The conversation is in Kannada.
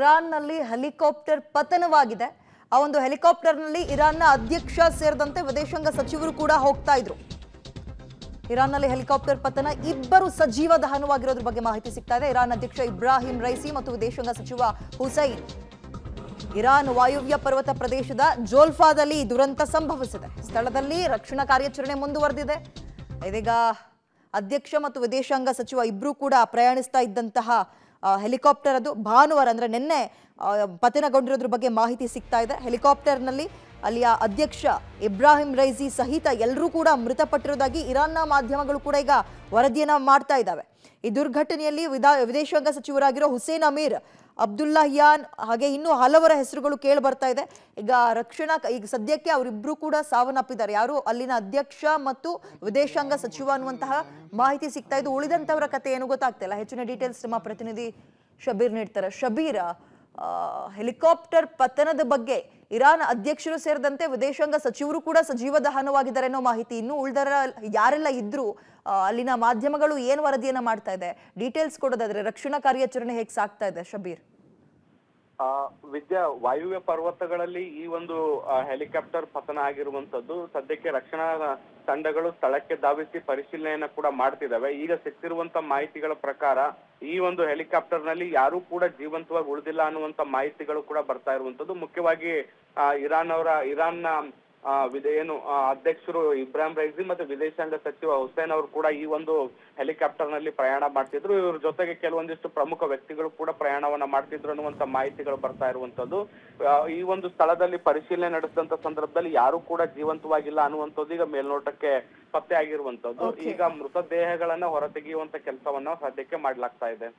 ಇರಾನ್ನಲ್ಲಿ ಹೆಲಿಕಾಪ್ಟರ್ ಪತನವಾಗಿದೆ. ಆ ಒಂದು ಹೆಲಿಕಾಪ್ಟರ್ನಲ್ಲಿ ಇರಾನ್ನ ಅಧ್ಯಕ್ಷ ಸೇರಿದಂತೆ ವಿದೇಶಾಂಗ ಸಚಿವರು ಕೂಡ ಹೋಗ್ತಾ ಇದ್ರು. ಇರಾನ್ನಲ್ಲಿ ಹೆಲಿಕಾಪ್ಟರ್ ಪತನ, ಇಬ್ಬರು ಸಜೀವ ದಹನವಾಗಿರೋದ್ರ ಬಗ್ಗೆ ಮಾಹಿತಿ ಸಿಗ್ತಾ ಇದೆ. ಇರಾನ್ ಅಧ್ಯಕ್ಷ ಇಬ್ರಾಹಿಂ ರೈಸಿ ಮತ್ತು ವಿದೇಶಾಂಗ ಸಚಿವ ಹುಸೈನ್. ಇರಾನ್ ವಾಯುವ್ಯ ಪರ್ವತ ಪ್ರದೇಶದ ಜೋಲ್ಫಾದಲ್ಲಿ ದುರಂತ ಸಂಭವಿಸಿದೆ. ಸ್ಥಳದಲ್ಲಿ ರಕ್ಷಣಾ ಕಾರ್ಯಾಚರಣೆ ಮುಂದುವರೆದಿದೆ. ಇದೀಗ ಅಧ್ಯಕ್ಷ ಮತ್ತು ವಿದೇಶಾಂಗ ಸಚಿವ ಇಬ್ರು ಕೂಡ ಪ್ರಯಾಣಿಸ್ತಾ ಇದ್ದಂತಹ ಹೆಲಿಕಾಪ್ಟರ್ ಅದು ಭಾನುವಾರ ಅಂದ್ರೆ ನಿನ್ನೆ ಪತನಗೊಂಡಿರೋದ್ರ ಬಗ್ಗೆ ಮಾಹಿತಿ ಸಿಗ್ತಾ ಇದೆ. ಹೆಲಿಕಾಪ್ಟರ್ನಲ್ಲಿ ಅಲ್ಲಿಯ ಅಧ್ಯಕ್ಷ ಇಬ್ರಾಹಿಂ ರೈಸಿ ಸಹಿತ ಎಲ್ಲರೂ ಕೂಡ ಮೃತಪಟ್ಟಿರೋದಾಗಿ ಇರಾನ್ನ ಮಾಧ್ಯಮಗಳು ಕೂಡ ಈಗ ವರದಿಯನ್ನ ಮಾಡ್ತಾ ಇದ್ದಾವೆ. ಈ ದುರ್ಘಟನೆಯಲ್ಲಿ ವಿದೇಶಾಂಗ ಸಚಿವರಾಗಿರೋ ಹುಸೇನ್ ಅಮೀರ್ ಅಬ್ದುಲ್ಲಾಹಿಯಾನ್ ಹಾಗೆ ಇನ್ನೂ ಹಲವರ ಹೆಸರುಗಳು ಕೇಳಿ ಬರ್ತಾ ಇದೆ. ಈಗ ಸದ್ಯಕ್ಕೆ ಅವರಿಬ್ರು ಕೂಡ ಸಾವನ್ನಪ್ಪಿದ್ದಾರೆ. ಯಾರು ಅಲ್ಲಿನ ಅಧ್ಯಕ್ಷ ಮತ್ತು ವಿದೇಶಾಂಗ ಸಚಿವ ಅನ್ನುವಂತಹ ಮಾಹಿತಿ ಸಿಗ್ತಾ ಇದ್ದು. ಉಳಿದಂತವರ ಕತೆ ಏನು ಗೊತ್ತಾಗ್ತಿಲ್ಲ. ಹೆಚ್ಚಿನ ಡೀಟೇಲ್ಸ್ ನಮ್ಮ ಪ್ರತಿನಿಧಿ ಶಬೀರ್ ನೀಡ್ತಾರೆ. ಶಬೀರ್, ಹೆಲಿಕಾಪ್ಟರ್ ಪತನದ ಬಗ್ಗೆ ಇರಾನ್ ಅಧ್ಯಕ್ಷರು ಸೇರಿದಂತೆ ವಿದೇಶಾಂಗ ಸಚಿವರು ಕೂಡ ಸಜೀವ ದಹನವಾಗಿದ್ದಾರೆ ಅನ್ನೋ ಮಾಹಿತಿ. ಇನ್ನು ಉಳಿದರ ಯಾರೆಲ್ಲ ಇದ್ರು ಅಲ್ಲಿನ ಮಾಧ್ಯಮಗಳು ಏನು ವರದಿಯನ್ನ ಮಾಡ್ತಾ ಇದೆ, ಡೀಟೇಲ್ಸ್ ಕೊಡೋದಾದ್ರೆ ರಕ್ಷಣಾ ಕಾರ್ಯಾಚರಣೆ ಹೇಗೆ ಸಾಗ್ತಾ ಇದೆ ಶಬೀರ್? ವಾಯುವ್ಯ ಪರ್ವತಗಳಲ್ಲಿ ಈ ಒಂದು ಹೆಲಿಕಾಪ್ಟರ್ ಪತನ ಆಗಿರುವಂತದ್ದು. ಸದ್ಯಕ್ಕೆ ರಕ್ಷಣಾ ತಂಡಗಳು ಸ್ಥಳಕ್ಕೆ ಧಾವಿಸಿ ಪರಿಶೀಲನೆಯನ್ನ ಕೂಡ ಮಾಡ್ತಿದ್ದಾವೆ. ಈಗ ಸಿಕ್ತಿರುವಂತ ಮಾಹಿತಿಗಳ ಪ್ರಕಾರ ಈ ಒಂದು ಹೆಲಿಕಾಪ್ಟರ್ ನಲ್ಲಿ ಯಾರು ಕೂಡ ಜೀವಂತವಾಗಿ ಉಳಿದಿಲ್ಲ ಅನ್ನುವಂತ ಮಾಹಿತಿಗಳು ಕೂಡ ಬರ್ತಾ ಇರುವಂತದ್ದು. ಮುಖ್ಯವಾಗಿ ಇರಾನ್ನ ಅಧ್ಯಕ್ಷರು ಇಬ್ರಾಹಿಂ ರೈಸಿ ಮತ್ತೆ ವಿದೇಶಾಂಗ ಸಚಿವ ಹುಸೇನ್ ಅವರು ಕೂಡ ಈ ಒಂದು ಹೆಲಿಕಾಪ್ಟರ್ ನಲ್ಲಿ ಪ್ರಯಾಣ ಮಾಡ್ತಿದ್ರು. ಇವ್ರ ಜೊತೆಗೆ ಕೆಲವೊಂದಿಷ್ಟು ಪ್ರಮುಖ ವ್ಯಕ್ತಿಗಳು ಕೂಡ ಪ್ರಯಾಣವನ್ನ ಮಾಡ್ತಿದ್ರು ಅನ್ನುವಂತ ಮಾಹಿತಿಗಳು ಬರ್ತಾ ಇರುವಂತದ್ದು. ಈ ಒಂದು ಸ್ಥಳದಲ್ಲಿ ಪರಿಶೀಲನೆ ನಡೆಸಿದಂತ ಸಂದರ್ಭದಲ್ಲಿ ಯಾರು ಕೂಡ ಜೀವಂತವಾಗಿಲ್ಲ ಅನ್ನುವಂಥದ್ದು ಈಗ ಮೇಲ್ನೋಟಕ್ಕೆ ಪತ್ತೆ ಆಗಿರುವಂತದ್ದು. ಈಗ ಮೃತದೇಹಗಳನ್ನ ಹೊರತೆಗೆಯುವಂತ ಕೆಲಸವನ್ನ ಸದ್ಯಕ್ಕೆ ಮಾಡ್ಲಾಗ್ತಾ ಇದೆ.